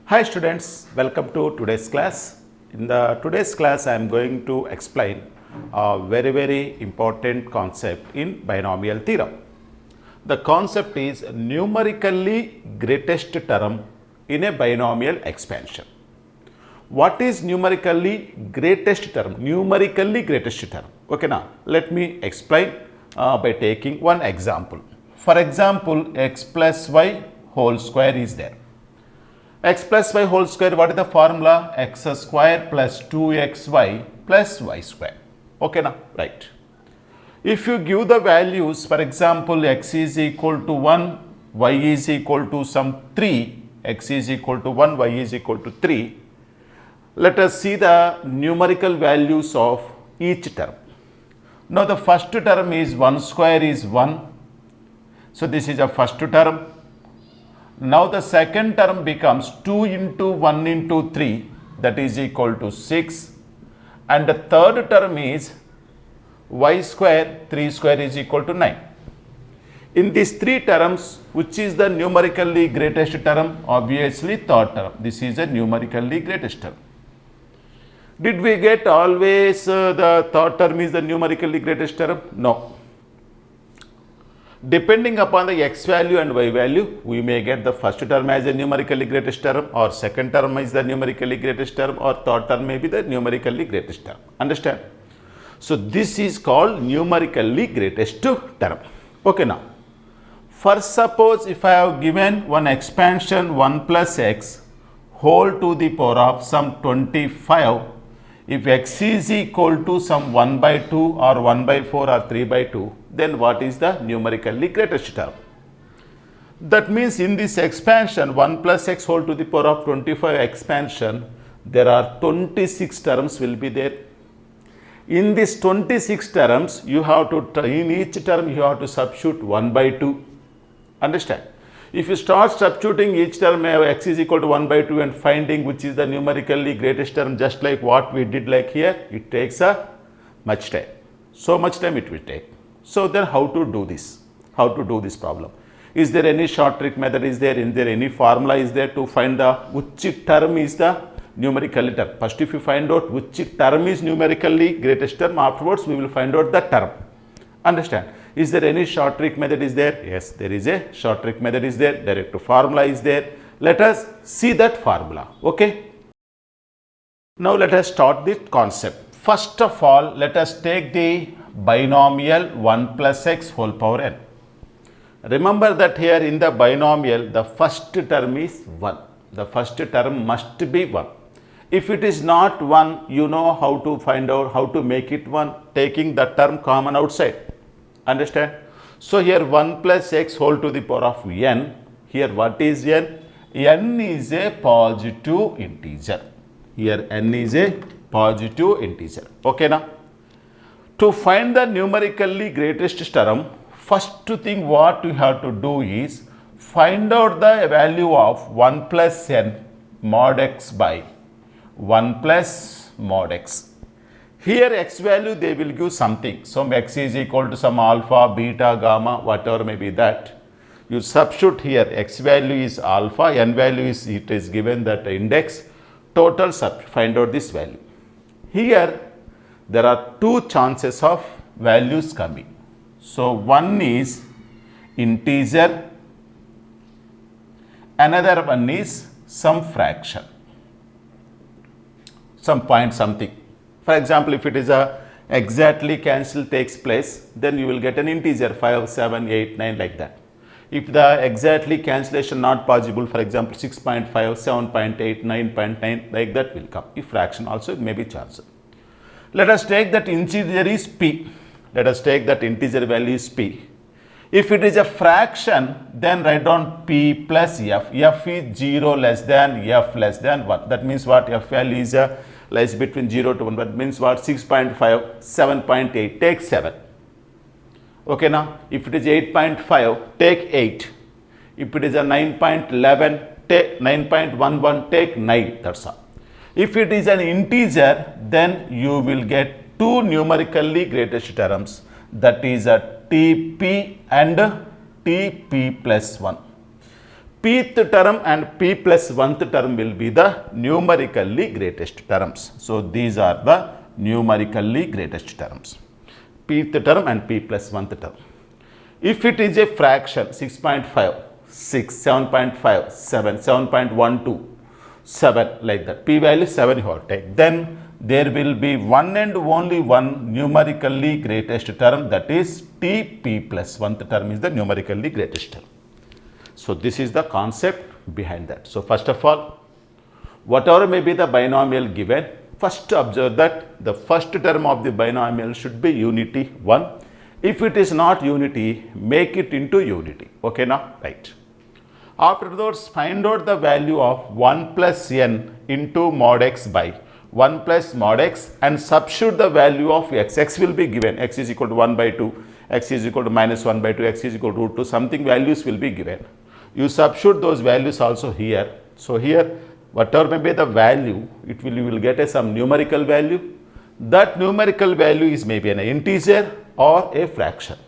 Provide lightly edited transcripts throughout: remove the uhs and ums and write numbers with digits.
Hi students, welcome to today's class. In the today's class, I am going to explain a very important concept in binomial theorem. The concept is numerically greatest term in a binomial expansion. What is numerically greatest term? Numerically greatest term. Okay, now let me explain by taking one example. For example, x plus y whole square is there. X plus y whole square, what is the formula? X square plus 2xy plus y square. Okay, now, right. If you give the values, for example, x is equal to 1, y is equal to some 3, x is equal to 1, y is equal to 3. Let us see the numerical values of each term. Now, the first term is 1 square is 1. So, this is a first term. Now, the second term becomes 2 into 1 into 3, that is equal to 6. And the third term is y square, 3 square is equal to 9. In these three terms, which is the numerically greatest term? Obviously, third term. This is a numerically greatest term. Did we get always the third term is the numerically greatest term? No. Depending upon the x value and y value, we may get the first term as a numerically greatest term, or second term is the numerically greatest term, or third term may be the numerically greatest term. Understand? So, this is called numerically greatest term. Okay, now, first suppose if I have given one expansion 1 plus x whole to the power of some 25, if x is equal to some 1 by 2 or 1 by 4 or 3 by 2, then what is the numerically greatest term? That means in this expansion 1 plus x whole to the power of 25 expansion, there are 26 terms will be there. In these 26 terms, you have to, in each term you have to substitute 1 by 2. Understand? If you start substituting each term x is equal to 1 by 2 and finding which is the numerically greatest term, just like what we did like here, it takes a much time. So much time it will take. So then how to do this? How to do this problem? Is there any short trick method? Is there any formula is there to find the which term is the numerically term? First, if you find out which term is numerically greatest term, afterwards we will find out the term. Understand? Is there any short trick method is there? Yes, there is a short trick method is there. Direct formula is there. Let us see that formula. Okay. Now let us start the concept. First of all, let us take the binomial 1 plus x whole power n. Remember that here in the binomial, the first term is 1. The first term must be 1. If it is not 1, you know how to find out how to make it 1, taking the term common outside. Understand? So, here 1 plus x whole to the power of n. Here what is n? N is a positive integer. Here n is a positive integer. Okay, now? To find the numerically greatest term, first thing what you have to do is find out the value of 1 plus n mod x by 1 plus mod x. Here x value they will give something. So, x is equal to some alpha, beta, gamma, whatever may be that. You substitute here x value is alpha, n value is it is given that index, total find out this value. Here there are two chances of values coming. So, one is integer, another one is some fraction, some point something. For example, if it is a exactly cancel takes place, then you will get an integer 5, 7, 8, 9 like that. If the exactly cancellation not possible, for example, 6.5, 7.8, 9.9 like that will come. If fraction also it may be chosen. Let us take that integer is p. Let us take that integer value is p. If it is a fraction, then write down p plus f. F is 0 less than f less than 1. That means what? F value is lies between 0 to 1. That means what? 6.5, 7.8, take 7. Okay, now if it is 8.5, take 8. If it is a 9.11, take 9.11, take 9. That's all. If it is an integer, then you will get two numerically greatest terms, that is a tp and tp plus 1. pth term and p plus 1th term will be the numerically greatest terms. So these are the numerically greatest terms. Pth term and p plus 1th term. If it is a fraction 6.5, 6, 7.5, 7, 7.12, 7 like that, p value 7 you have to take, then there will be one and only one numerically greatest term, that is tp plus 1th term is the numerically greatest term. So this is the concept behind that. So first of all, whatever may be the binomial given, first observe that the first term of the binomial should be unity 1. If it is not unity, make it into unity. Okay now, right. Afterwards, find out the value of 1 plus n into mod x by 1 plus mod x and substitute the value of x. X will be given, x is equal to 1 by 2, x is equal to minus 1 by 2, x is equal to root 2, something values will be given. You substitute those values also here. So here, whatever may be the value, you will get some numerical value. That numerical value is maybe an integer or a fraction.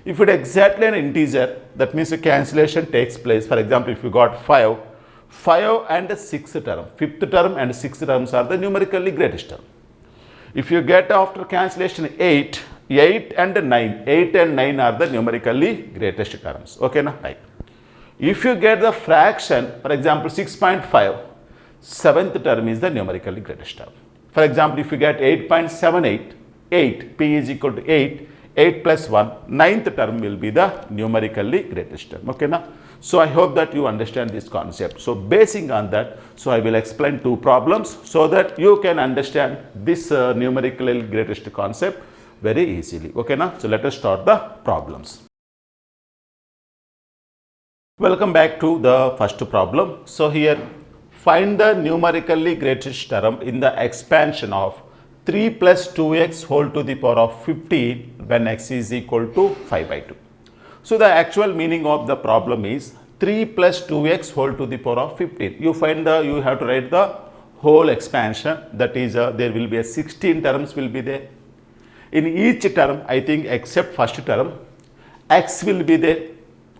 If it is exactly an integer, that means a cancellation takes place. For example, if you got 5 and 6th term, 5th term and 6th terms are the numerically greatest term. If you get after cancellation 8 and 9, 8 and 9 are the numerically greatest terms. Okay now, right. If you get the fraction, for example 6.5, 7th term is the numerically greatest term. For example, if you get 8.78, 8, p is equal to 8, 8 plus 1, 9th term will be the numerically greatest term. Okay now. So I hope that you understand this concept. So basing on that, so I will explain two problems so that you can understand this numerically greatest concept very easily. Okay now. So let us start the problems. Welcome back to the first problem. So here, find the numerically greatest term in the expansion of 3 plus 2x whole to the power of 15 when x is equal to 5 by 2. So the actual meaning of the problem is 3 plus 2x whole to the power of 15. You have to write the whole expansion, that is there will be a 16 terms will be there. In each term, I think except first term, x will be there.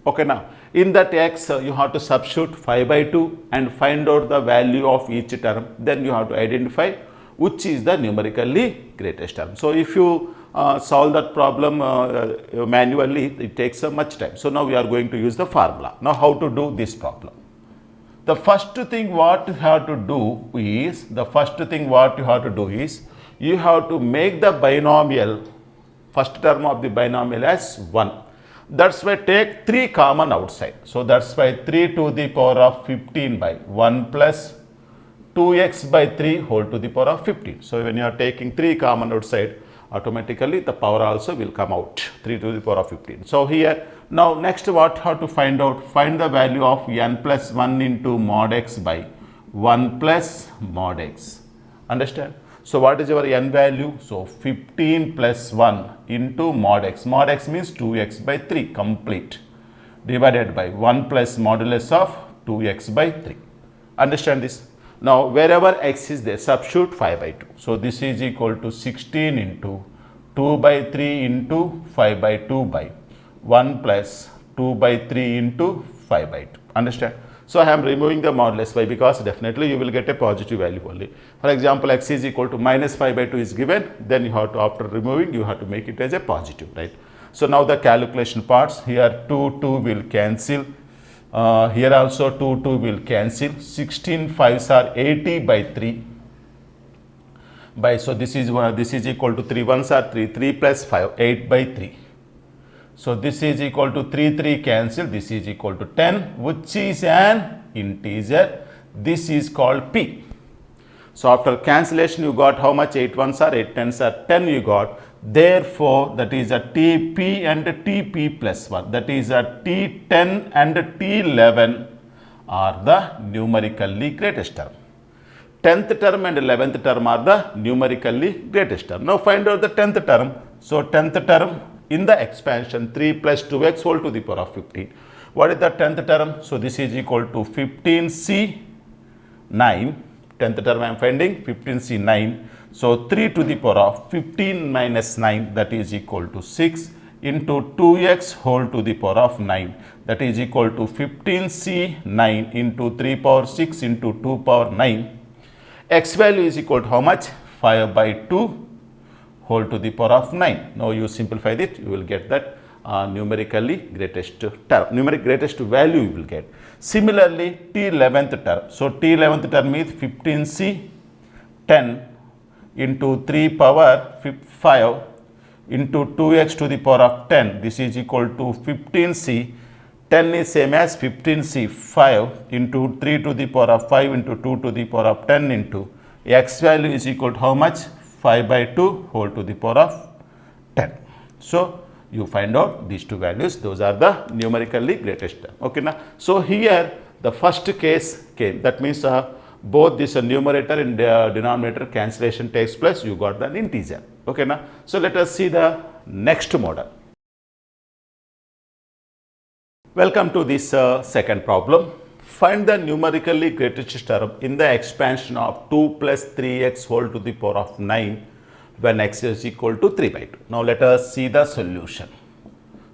Okay now. In that x, you have to substitute 5 by 2 and find out the value of each term. Then you have to identify which is the numerically greatest term. So if you solve that problem manually, it takes much time. So now we are going to use the formula. Now how to do this problem? The first thing what you have to do is, you have to make the binomial, first term of the binomial as 1. That's why take 3 common outside. So that's why 3 to the power of 15 by 1 plus 2x by 3 whole to the power of 15. So when you are taking 3 common outside, automatically the power also will come out, 3 to the power of 15. So here, now next what how to find out? Find the value of n plus 1 into mod x by 1 plus mod x. Understand? So what is your n value? So 15 plus 1 into mod x. Mod x means 2x by 3 complete, divided by 1 plus modulus of 2x by 3. Understand this? Now wherever x is there, substitute 5 by 2. So this is equal to 16 into 2 by 3 into 5 by 2 by 1 plus 2 by 3 into 5 by 2. Understand? So I am removing the modulus. Why? Because definitely you will get a positive value only. For example, x is equal to minus 5 by 2 is given, then you have to, after removing, you have to make it as a positive, right? So now the calculation parts, here 2 will cancel, here also 2 will cancel, 16 5s are 80 by 3 by, so this is equal to 3 1s are 3 plus 5, 8 by 3. So this is equal to 3 cancel, this is equal to 10, which is an integer. This is called p. So after cancellation you got how much? 8 1s are 8 10s are 10 you got. Therefore that is a tp and tp plus 1, that is a t10 and t11 are the numerically greatest term. 10th term and 11th term are the numerically greatest term. Now find out the 10th term. So 10th term in the expansion 3 plus 2x whole to the power of 15. What is the 10th term? So this is equal to 15c 9. 10th term I am finding 15c 9. So 3 to the power of 15 minus 9, that is equal to 6. into 2x whole to the power of 9, that is equal to 15c 9 into 3 power 6 into 2 power 9. X value is equal to how much? 5 by 2 whole to the power of 9. Now you simplify it, you will get that numerically greatest term, numeric greatest value you will get. Similarly, t 11th term. So t 11th term is 15c 10 into 3 power 5 into 2x to the power of 10. This is equal to 15c. 10 is same as 15c 5 into 3 to the power of 5 into 2 to the power of 10 into x value is equal to how much? 5 by 2 whole to the power of 10. So you find out these two values, those are the numerically greatest term. Okay, now so here the first case came, that means both this numerator and denominator cancellation takes place, you got an integer. Okay, now so let us see the next model. Welcome to this second problem. Find the numerically greatest term in the expansion of 2 plus 3x whole to the power of 9 when x is equal to 3 by 2. Now let us see the solution.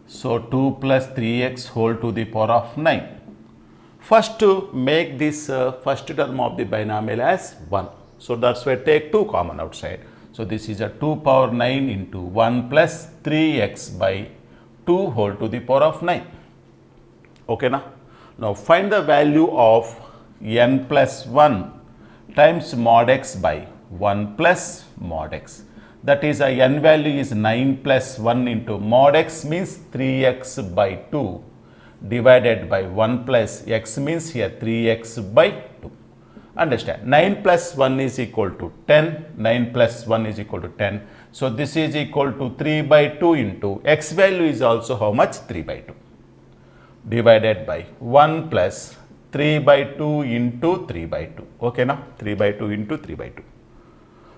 So 2 plus 3x whole to the power of 9. First to make this first term of the binomial as 1. So that's why take 2 common outside. So this is a 2 power 9 into 1 plus 3x by 2 whole to the power of 9. Okay, now find the value of n plus 1 times mod x by 1 plus mod x. That is, n value is 9 plus 1 into mod x means 3x by 2 divided by 1 plus x means here 3x by 2. Understand, 9 plus 1 is equal to 10, 9 plus 1 is equal to 10. So this is equal to 3 by 2 into x value is also how much? 3 by 2 divided by 1 plus 3 by 2 into 3 by 2. Okay, now 3 by 2 into 3 by 2.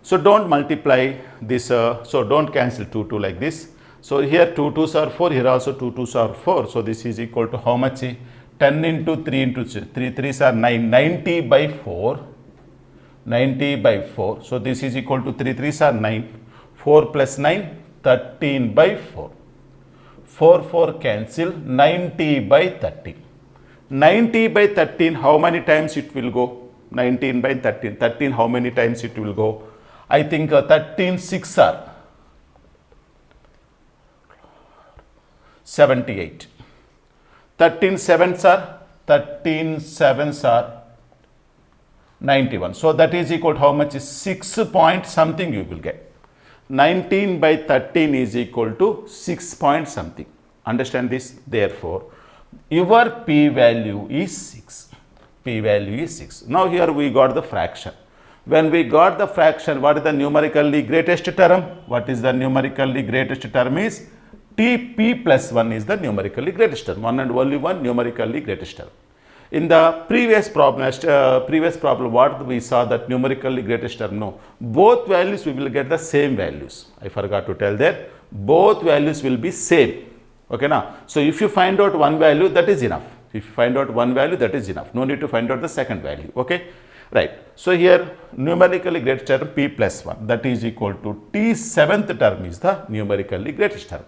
So don't multiply this, so don't cancel 2 like this. So here 2 2s are 4, here also 2 2s are 4. So this is equal to how much? 10 into 3 into 3 3s are 9, 90 by 4, 90 by 4. So this is equal to 3 3s are 9, 4 plus 9, 13 by 4. 4 4 cancel, 90 by 13. 90 by 13, how many times it will go? 19 by 13. 13, how many times it will go? I think 13 6 are 78. 13 7s are 91. So that is equal to how much? 6 point something you will get. 19 by 13 is equal to 6 point something. Understand this? Therefore, your p value is 6. P value is 6. Now here we got the fraction. When we got the fraction, what is the numerically greatest term? What is the numerically greatest term is Tp plus 1 is the numerically greatest term. One and only one numerically greatest term. In the previous problem, what we saw that numerically greatest term, no, both values we will get the same values. I forgot to tell that both values will be same. Okay, now, so if you find out one value, that is enough. If you find out one value, that is enough. No need to find out the second value. Okay, right. So here numerically greatest term p plus 1, that is equal to t 7th term is the numerically greatest term.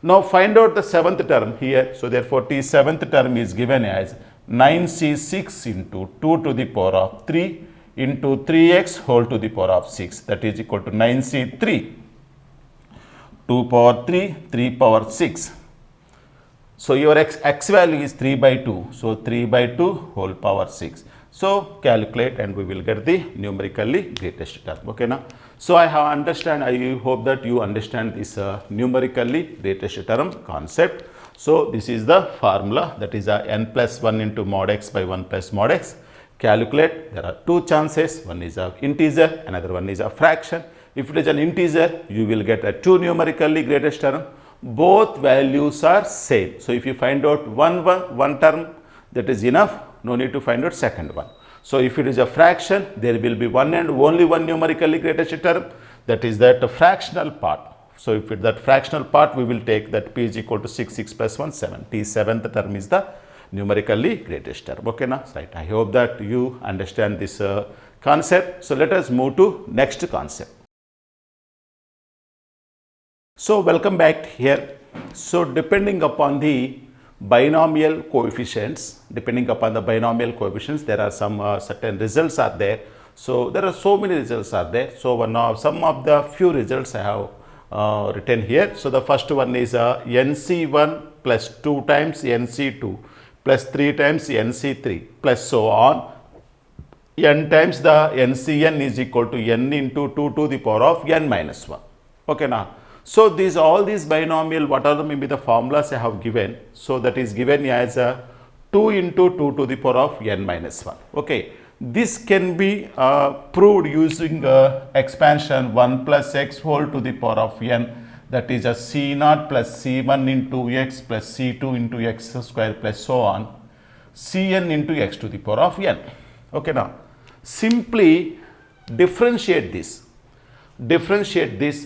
Now find out the 7th term here. So therefore t 7th term is given as 9c6 into 2 to the power of 3 into 3x whole to the power of 6, that is equal to 9c3, 2 power 3, 3 power 6. So your x value is 3 by 2. So 3 by 2 whole power 6. So calculate and we will get the numerically greatest term. Okay, now. So I hope that you understand this numerically greatest term concept. So this is the formula, that is n plus 1 into mod x by 1 plus mod x. Calculate, there are two chances, one is a integer, another one is a fraction. If it is an integer, you will get a two numerically greatest term. Both values are same. So if you find out one term, that is enough, no need to find out second one. So if it is a fraction, there will be one and only one numerically greatest term, that is that fractional part. So if it that fractional part, we will take that p is equal to 6, 6 plus 1, 7. T 7th term is the numerically greatest term. Okay, now, right. I hope that you understand this concept. So let us move to next concept. So welcome back here. So depending upon the binomial coefficients, there are some certain results are there. So there are so many results are there. So some of the few results I have written here. So the first one is NC1 plus 2 times NC2 plus 3 times NC3 plus so on. N times the NCN is equal to n into 2 to the power of n minus 1. Okay now. So all these binomial, what are maybe the formulas I have given. So that is given as 2 into 2 to the power of n minus 1. Okay. This can be proved using expansion 1 plus x whole to the power of n, that is a c0 plus c1 into x plus c2 into x square plus so on, cn into x to the power of n. Okay now, simply differentiate this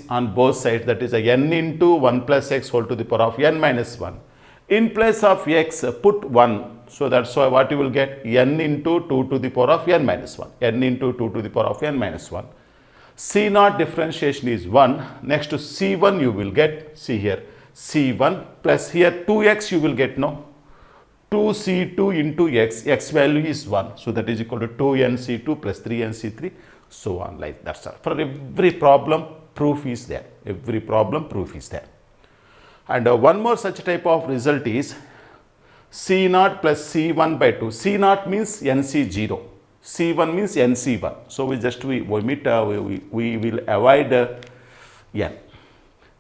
on both sides, that is a n into 1 plus x whole to the power of n minus 1. In place of x, put 1. So that's why what you will get, n into 2 to the power of n minus 1. n into 2 to the power of n minus 1. C0 differentiation is 1. Next to C1 you will get, see here, C1 plus here 2x you will get, no? 2C2 into x value is 1. So that is equal to 2nC2 plus 3nC3, so on, like that's all. For every problem, proof is there. And one more such type of result is C0 plus C1 by 2. C0 means NC0. C1 means NC1. So we will avoid n.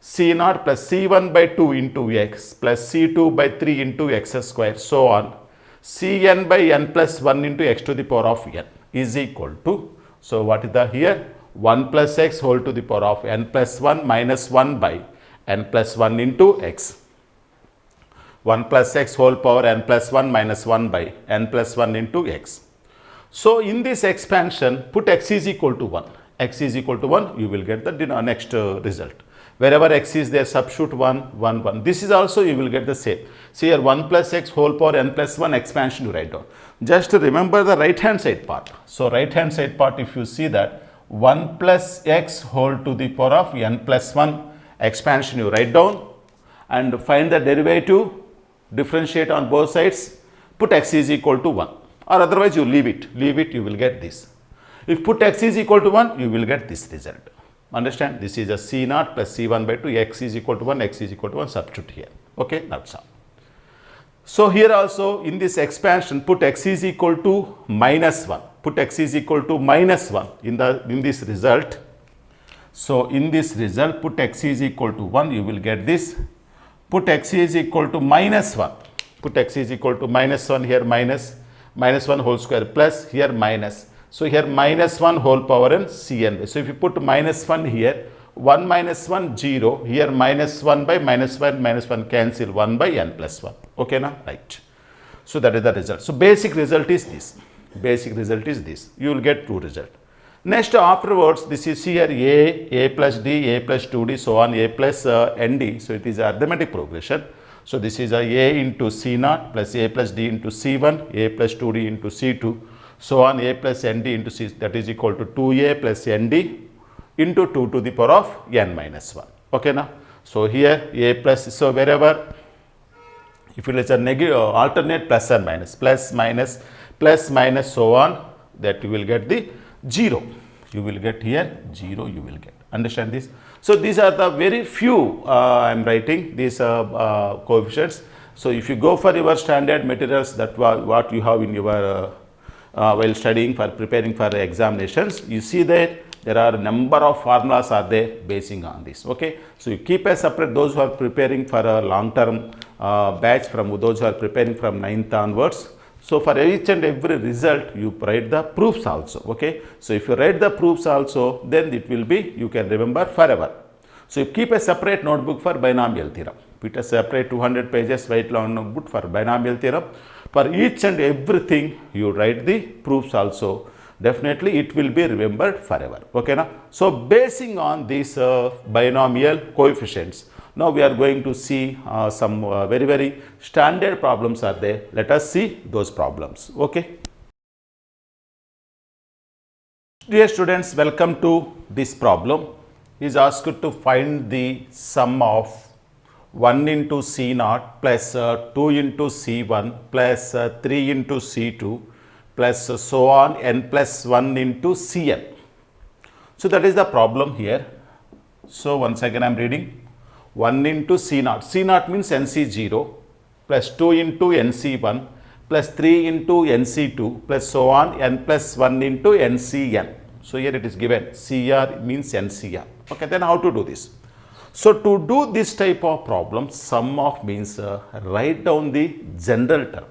C0 plus C1 by 2 into x plus C2 by 3 into x square, so on. Cn by n plus 1 into x to the power of n is equal to, so what is the here? 1 plus x whole to the power of n plus 1 minus 1 by n plus 1 into x. 1 plus x whole power n plus 1 minus 1 by n plus 1 into x. So in this expansion, put x is equal to 1. X is equal to 1, you will get the next result. Wherever x is there, substitute 1, 1, 1. This is also you will get the same. See here 1 plus x whole power n plus 1 expansion you write down. Just remember the right hand side part. So right hand side part, if you see that 1 plus x whole to the power of n plus 1 expansion you write down and find the derivative, differentiate on both sides, put x is equal to 1, or otherwise you leave it, you will get this. If put x is equal to 1, you will get this result. Understand? This is a C0 plus C1 by 2, x is equal to 1, x is equal to 1, substitute here. Okay, that's all. So here also in this expansion, put x is equal to minus 1. Put x is equal to minus 1 in this result. So in this result, put x is equal to 1, you will get this. Put x is equal to minus 1. Put x is equal to minus 1, here minus 1 whole square plus here minus. So here minus 1 whole power n cn. So if you put minus 1 here, 1 minus 1 0, here minus 1 by minus 1 cancel, 1 by n plus 1. Okay now, right. So that is the result. So basic result is this. You will get two result. Next afterwards, this is here a plus d, a plus 2d, so on, a plus nd. So it is arithmetic progression. So this is a into c0 plus a plus d into c1, a plus 2d into c2, so on, a plus nd into c, that is equal to 2a plus nd into 2 to the power of n minus 1. Okay now. So here a plus, so wherever if it is a negative alternate plus and minus, plus minus so on, that you will get the 0. You will get here 0 you will get. Understand this? So these are the very few I am writing these coefficients. So if you go for your standard materials, that what you have in your while studying for preparing for examinations, you see that there are a number of formulas are there basing on this. Okay, so you keep a separate those who are preparing for a long term batch, from those who are preparing from 9th onwards. So for each and every result, you write the proofs also. Okay, so if you write the proofs also, then it will be, you can remember forever. So you keep a separate notebook for binomial theorem. Put a separate 200 pages white long notebook for binomial theorem. For each and everything, you write the proofs also. Definitely it will be remembered forever. Okay now. So basing on these binomial coefficients, now we are going to see some very standard problems are there. Let us see those problems. Okay. Dear students, welcome to this problem. Is asked to find the sum of 1 into C naught plus 2 into C1 plus 3 into C2 plus so on n plus 1 into Cn. So that is the problem here. So once again I am reading 1 into C naught. C naught means NC0 plus 2 into NC1 plus 3 into NC2 plus so on n plus 1 into NCn. So here it is given CR means NCR. Okay, then how to do this? So to do this type of problem, sum of means write down the general term.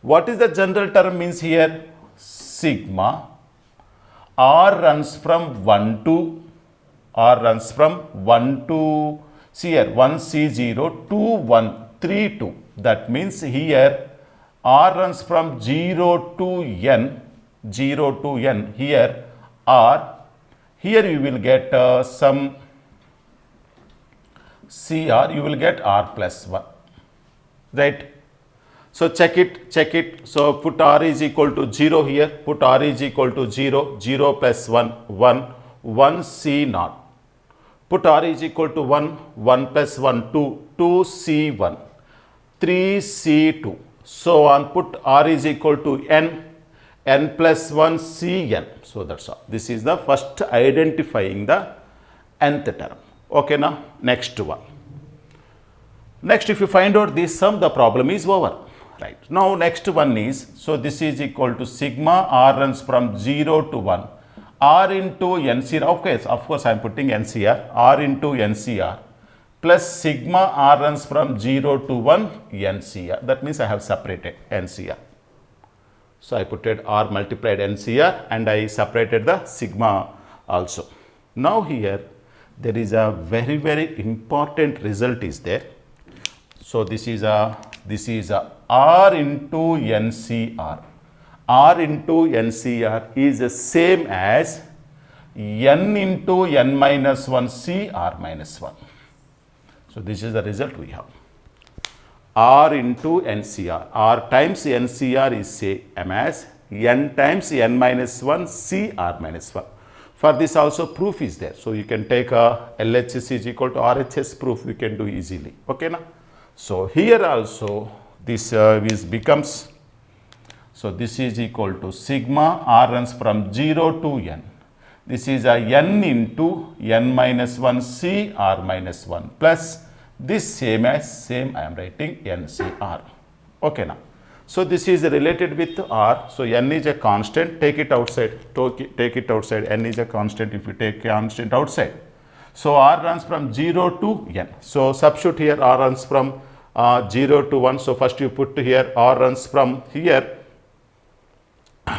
What is the general term means here? Sigma R runs from 1 to see here 1 C0 to 1 3 2. That means here R runs from 0 to n here R, here you will get some CR, you will get R plus 1, right? So check it. So put R is equal to 0 here, put R is equal to 0, 0 plus 1, 1 C naught. Put R is equal to 1 plus 1, 2 C1, 3 C2. So on, put R is equal to n plus 1 Cn. So that's all. This is the first identifying the nth term. Okay, now next one. Next, if you find out this sum, the problem is over. Right. Now next one is, so this is equal to sigma R runs from 0 to 1. R into NCR, of course I am putting NCR, R into NCR plus sigma R runs from 0 to 1 NCR. That means I have separated NCR. So I put it R multiplied NCR and I separated the sigma also. Now here there is a very important result is there. So this is a R into NCR. R into NCR is the same as n into n minus 1 CR minus 1. So this is the result we have. R into NCR. R times NCR is same as n times n minus 1 CR minus 1. For this also proof is there. So you can take a LHS is equal to RHS proof, we can do easily. Okay na? So here also this becomes, so this is equal to sigma R runs from 0 to n. This is a n into n minus 1 CR minus 1 plus this same I am writing NCR. Okay now. So this is related with R. So n is a constant, take it outside, n is a constant if you take constant outside. So R runs from 0 to n. So substitute here R runs from 0 to 1. So first you put here R runs from here.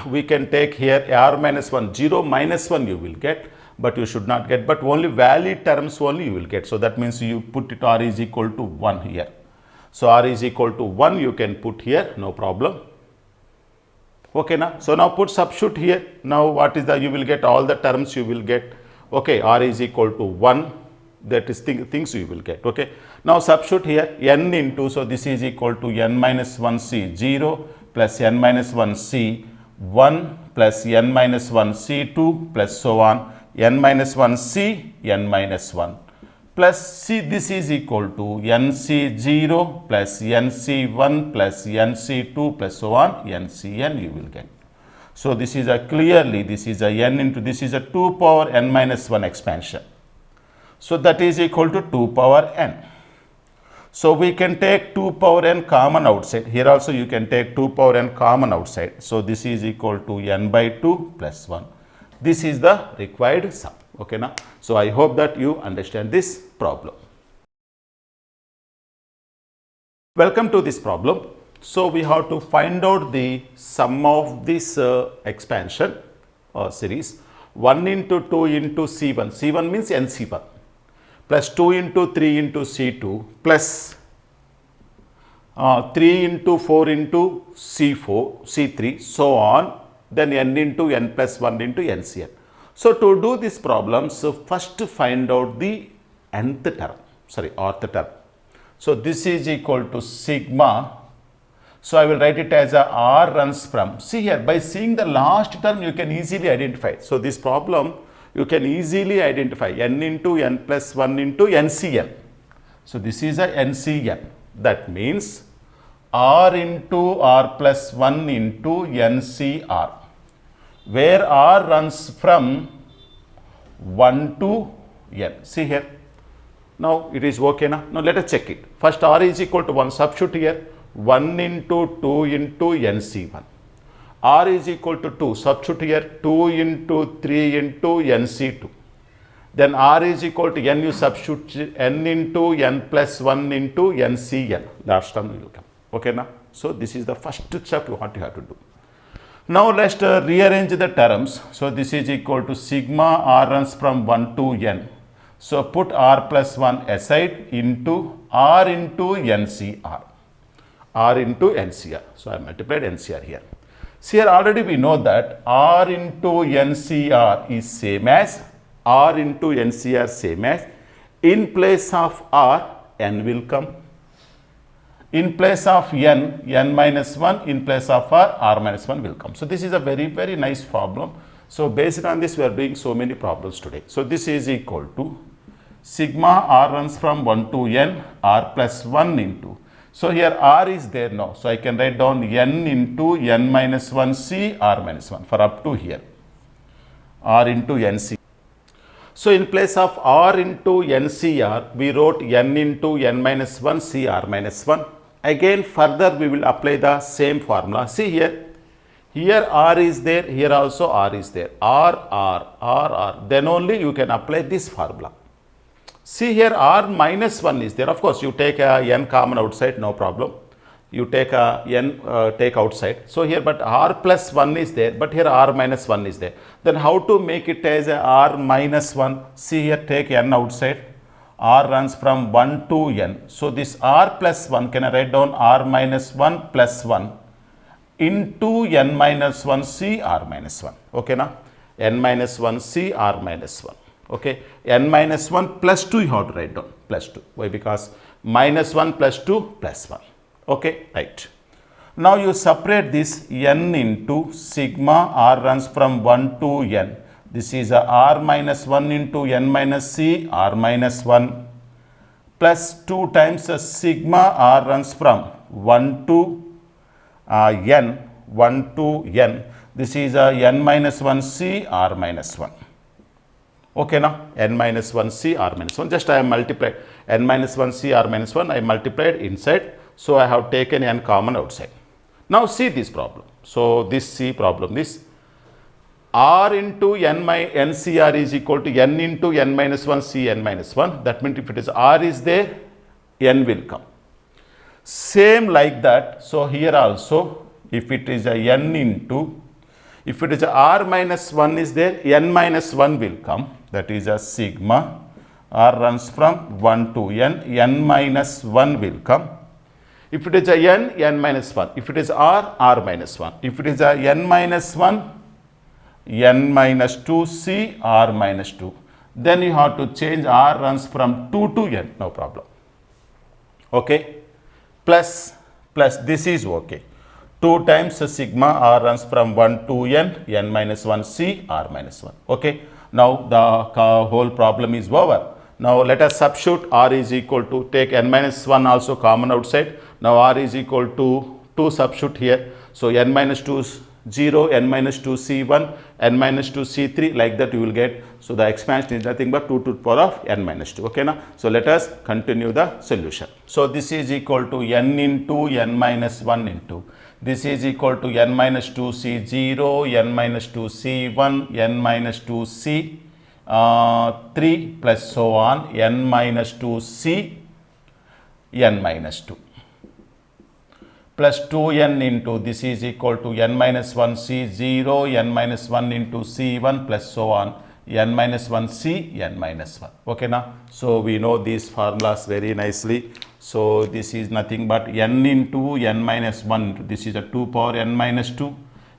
We can take here R minus 1, 0 minus 1 you will get, but you should not get, but only valid terms only you will get. So that means you put it R is equal to 1 here. So R is equal to 1 you can put here, no problem. Okay now. So now put substitute here. Now what is the, you will get all the terms you will get. Okay, R is equal to 1. That is things you will get. Okay. Now substitute here n into, so this is equal to n minus 1 C 0 plus n minus 1 C 1 plus n minus 1 C2 plus so on n minus 1 C n minus 1 plus C, this is equal to NC0 plus NC1 plus NC2 plus so on NCn you will get. So this is a clearly, this is a n into, this is a 2 power n minus 1 expansion. So that is equal to 2 power n. So we can take 2 power n common outside. Here also you can take 2 power n common outside. So this is equal to n by 2 plus 1. This is the required sum. Okay now. So I hope that you understand this problem. Welcome to this problem. So we have to find out the sum of this expansion series 1 into 2 into C1. C1 means NC1 plus 2 into 3 into C2 plus 3 into 4 into C4, C3, so on, then n into n plus 1 into NCn. So to do this problem, so first find out the nth term, rth term. So this is equal to sigma. So I will write it as a R runs from, see here, by seeing the last term you can easily identify. So this problem you can easily identify n into n plus 1 into NCn. So this is a NCN. That means R into R plus 1 into NCR, where R runs from 1 to N. See here. Now it is okay now. Now let us check it. First R is equal to 1. Substitute here. 1 into 2 into NC1. R is equal to 2. Substitute here. 2 into 3 into NC2. Then R is equal to N. You substitute N into N plus 1 into NCN. Last term will come. Okay now. So this is the first step what you have to do. Now let's rearrange the terms. So this is equal to sigma R runs from 1 to N. So put R plus 1 aside into R into NCR. R into NCR. So I multiplied NCR here. See here already we know that R into NCR is same as R into NCR same as, in place of R, N will come. In place of N, N minus 1, in place of R, R minus 1 will come. So this is a very, very nice problem. So based on this, we are doing so many problems today. So this is equal to sigma R runs from 1 to N, R plus 1 into. So here R is there now. So I can write down N into N minus 1 C, R minus 1 for up to here. R into NC. So in place of R into NCR, we wrote N into N minus 1 C, R minus 1. Again further we will apply the same formula. See here, here R is there, here also R is there. R. Then only you can apply this formula. See here R minus 1 is there. Of course you take a N common outside, no problem. You take a N take outside. So here but R plus 1 is there, but here R minus 1 is there. Then how to make it as a R minus 1? See here, take N outside. R runs from 1 to N. So this R plus 1, can I write down R minus 1 plus 1 into N minus 1 C R minus 1. Okay now? N minus 1 C R minus 1. Okay. N minus 1 plus 2 you have to write down. Plus 2. Why? Because minus 1 plus 2 plus 1. Okay. Right. Now you separate this N into sigma R runs from 1 to N. This is a R minus 1 into N minus C R minus 1 plus 2 times a sigma R runs from 1 to N, 1 to N. This is a N minus 1 C R minus 1. Okay now, N minus 1 C R minus 1. Just I have multiplied N minus 1 C R minus 1. I multiplied inside. So I have taken N common outside. Now see this problem. So this C problem, this R into NCR is equal to N into N minus 1 C N minus 1. That means if it is R is there, N will come. Same like that. So here also, if it is a N into, if it is a R minus 1 is there, N minus 1 will come. That is a sigma. R runs from 1 to N, N minus 1 will come. If it is a N, N minus 1. If it is R, R minus 1. If it is a N minus 1, N minus 2 C R minus 2. Then you have to change R runs from 2 to N, no problem. Okay. Plus this is okay. 2 times sigma R runs from 1 to N, N minus 1 C R minus 1. Okay. Now the whole problem is over. Now let us substitute R is equal to, take N minus 1 also common outside. Now R is equal to 2, substitute here. So N minus 2 is 0, N minus 2 C1, N minus 2 C3, like that you will get. So the expansion is nothing but 2 to the power of N minus 2. Okay now? So let us continue the solution. So this is equal to N into N minus 1 into. This is equal to N minus 2 C0, N minus 2 C1, N minus 2 C3 plus so on, N minus 2 C, N minus 2. Plus 2n into, this is equal to n minus 1 C0, n minus 1 into C1 plus so on, n minus 1 C, n minus 1. Okay now? So we know these formulas very nicely. So this is nothing but n into n minus 1, this is a 2 power n minus 2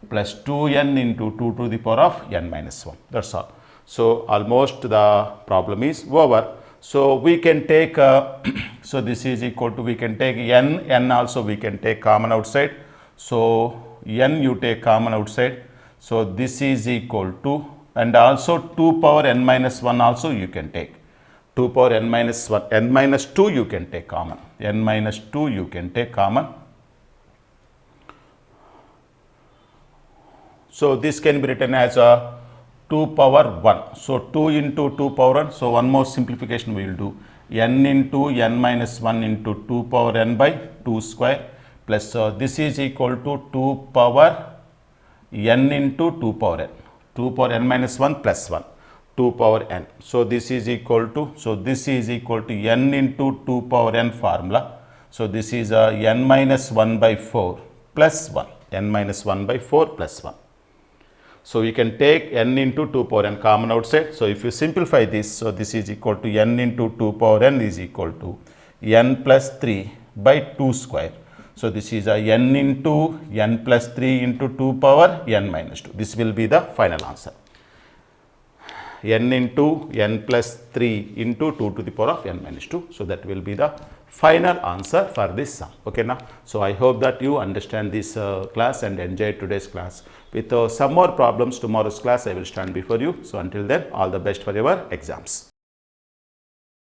plus 2n into 2 to the power of n minus 1. That's all. So almost the problem is over. So we can take, so this is equal to, we can take n also we can take common outside. So n you take common outside. So this is equal to, and also 2 power n minus 1 also you can take. 2 power n minus 1, n minus 2 you can take common, n minus 2 you can take common. So this can be written as a 2 power 1. So 2 into 2 power 1. So one more simplification we will do. N into n minus 1 into 2 power n by 2 square plus this is equal to 2 power n into 2 power n. 2 power n minus 1 plus 1. 2 power n. So this is equal to, n into 2 power n formula. So this is n minus 1 by 4 plus 1. N minus 1 by 4 plus 1. So you can take n into 2 power n common outside. So if you simplify this, so this is equal to n into 2 power n is equal to n plus 3 by 2 square. So this is a n into n plus 3 into 2 power n minus 2. This will be the final answer. N into n plus 3 into 2 to the power of n minus 2. So that will be the final answer for this sum. Okay now. So I hope that you understand this class and enjoy today's class. With some more problems tomorrow's class I will stand before you. So until then, all the best for your exams.